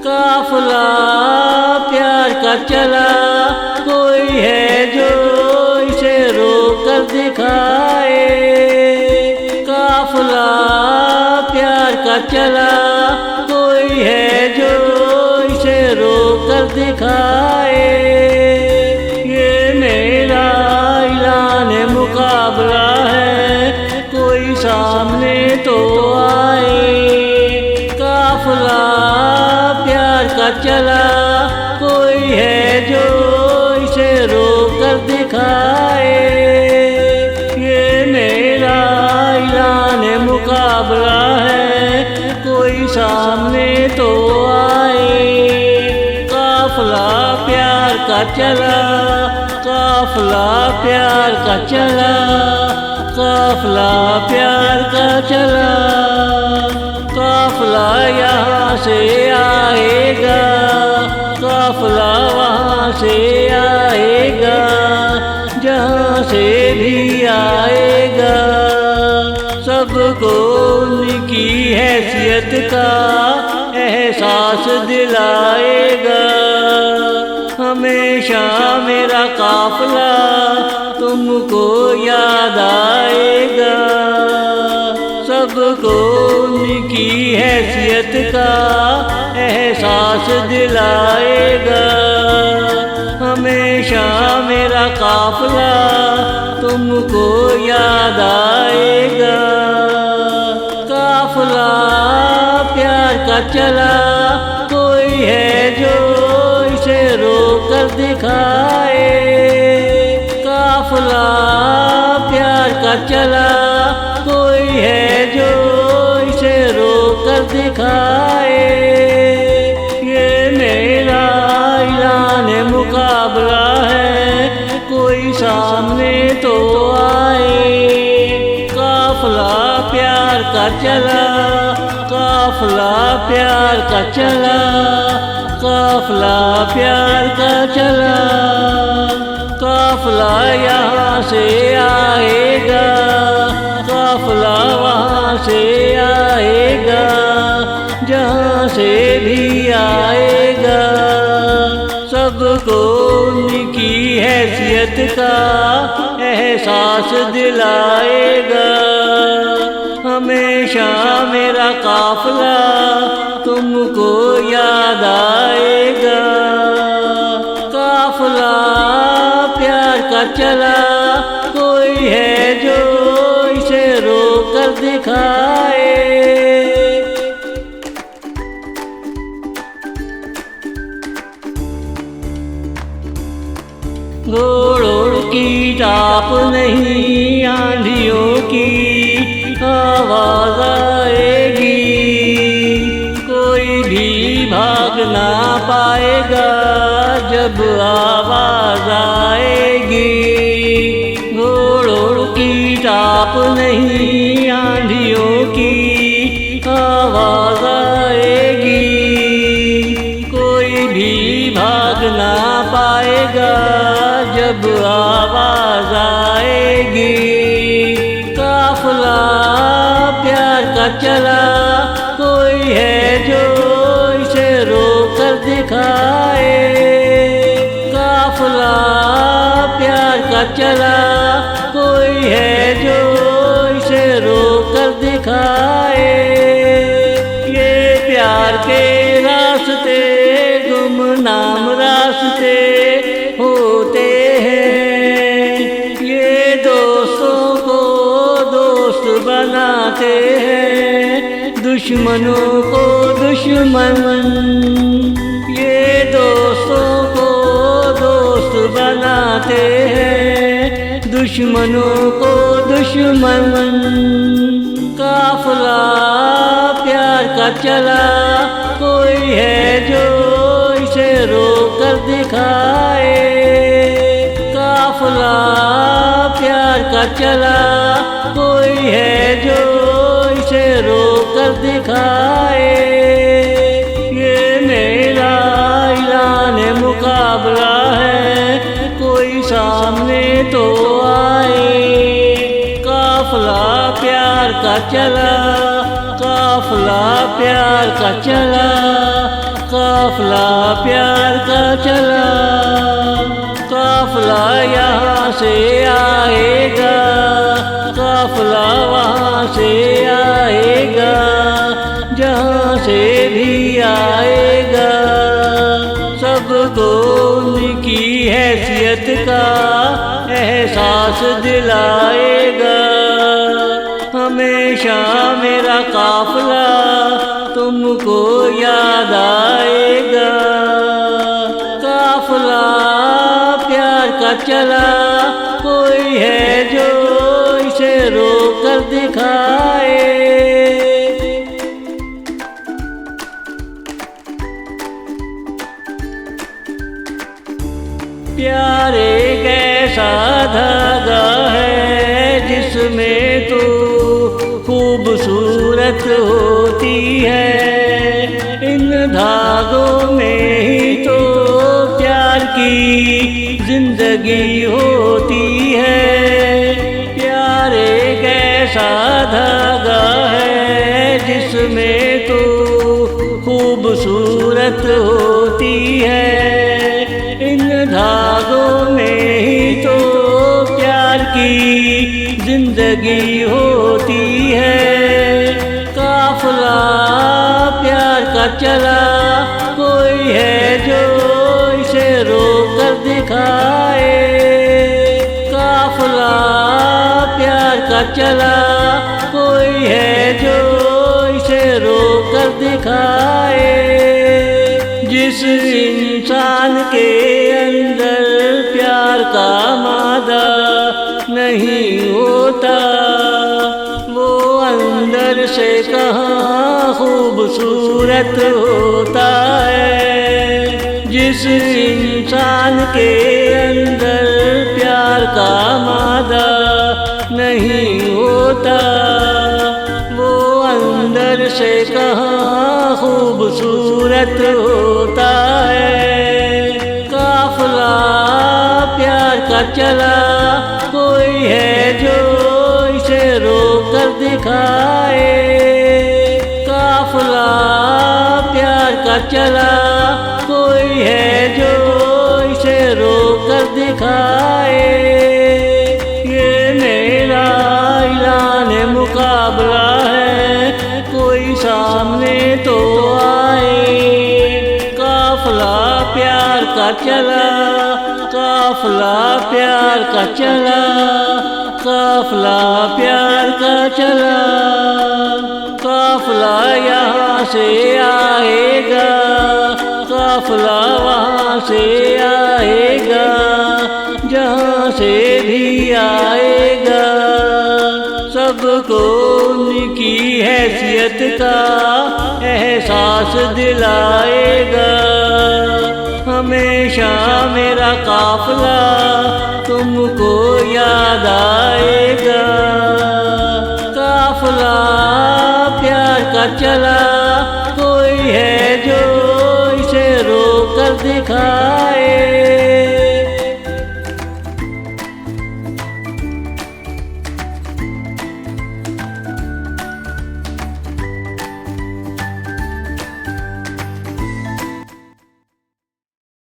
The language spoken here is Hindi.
काफिला प्यार का चला, कोई है जो इसे रोक कर दिखाए। काफिला प्यार का चला, कोई है जो इसे रोक कर दिखाए। ये मेरा ऐलान मुकाबला है, कोई सामने तो आए। काफिला प्यार का चला, कोई है जो इसे रोक कर दिखाए। ये मेरा ऐलान मुकाबला है, कोई सामने तो आए। काफिला प्यार का चला, काफिला प्यार का चला, काफिला प्यार का चला। काफिला यहाँ से आएगा, काफिला वहाँ से आएगा, जहाँ से भी आएगा। सबको उनकी हैसियत का एहसास दिलाएगा। हमेशा मेरा काफिला तुमको याद आएगा। सबको उनकी हैसियत का एहसास दिलाएगा। हमेशा मेरा काफिला तुमको याद आएगा। काफिला प्यार का चला, कोई है जो इसे रोक कर दिखाए। काफिला प्यार का चला, कोई है जो इसे रोक कर दिखाए। ये मेरा ऐलान मुकाबला है, कोई सामने तो आए। काफिला प्यार का चला, काफिला प्यार का चला, काफिला प्यार का चला। काफिला यहाँ से आएगा, काफिला वहाँ से आएगा, जहाँ से भी आएगा। सबको उनकी हैसियत का एहसास दिलाएगा। हमेशा मेरा काफिला तुमको याद आएगा। काफिला प्यार का चला, कोई है जो इसे रोक कर दिखाए। घोड़ों की टाप नहीं, आंधियों की आवाज आएगी। कोई भी भाग ना पाएगा जब आवाज आएगी। घोड़ों की टाप नहीं, आंधियों की आवाज आएगी। कोई भी भाग ना पाएगा जब आवाज आएगी। काफिला प्यार का चला, कोई है जो इसे रोक कर दिखाए। काफिला प्यार का चला, कोई है जो इसे रोक कर दिखाए। ये प्यार के रास्ते गुमनाम रास्ते होते हैं। ये दोस्तों को दोस्त बनाते हैं, दुश्मनों को दुश्मन। ये दोस्तों को दोस्त बनाते हैं, दुश्मनों को दुश्मन। काफिला प्यार का चला, कोई है जो इसे रोक कर दिखाए। काफिला प्यार का चला, कोई है जो इसे रोक कर दिखाए। ये मेरा ऐलान मुकाबला है, कोई सामने तो आए। काफिला प्यार का चला, काफिला प्यार का चला, काफिला प्यार का चला, काफिला यहाँ से आएगा, काफिला वहाँ से आएगा, जहाँ से भी आएगा। सबको उनकी हैसियत का एहसास दिलाएगा। हमेशा मेरा काफिला तुमको याद आएगा। काफिला प्यार का चला, कोई है जो इसे रोक कर दिखाए। प्यार एक ऐसा धागा है जिसमें तो खूबसूरत होती है। इन धागों में ही तो प्यार की जिंदगी होती है। प्यार एक ऐसा धागा है जिसमें तो खूबसूरत होती है। इन धागों में ही तो प्यार की जिंदगी होती है। काफिला प्यार का चला, कोई है जो इसे रोक कर दिखाए। काफिला प्यार का चला, कोई है जो इसे रोक कर दिखाए। जिस इंसान के अंदर प्यार का मादा नहीं होता, वो अंदर से कहाँ खूबसूरत होता है। जिस इंसान के अंदर प्यार का मादा नहीं होता, वो अंदर से कहाँ खूबसूरत होता है। काफिला प्यार का चला, कोई है जो इसे रोक कर दिखाए। काफिला प्यार का चला, कोई है जो इसे रोक कर दिखाए। ये मेरा ऐलान मुकाबला है, कोई सामने तो आए। काफिला प्यार का चला, काफिला प्यार का चला, काफिला प्यार का चला। काफिला यहाँ से आएगा, काफिला वहाँ से आएगा, जहाँ से भी आएगा। सबको उनकी हैसियत का एहसास दिलाएगा। हमेशा मेरा काफिला तुमको याद आएगा। काफिला प्यार का चला, कोई है जो इसे रोक कर दिखाए।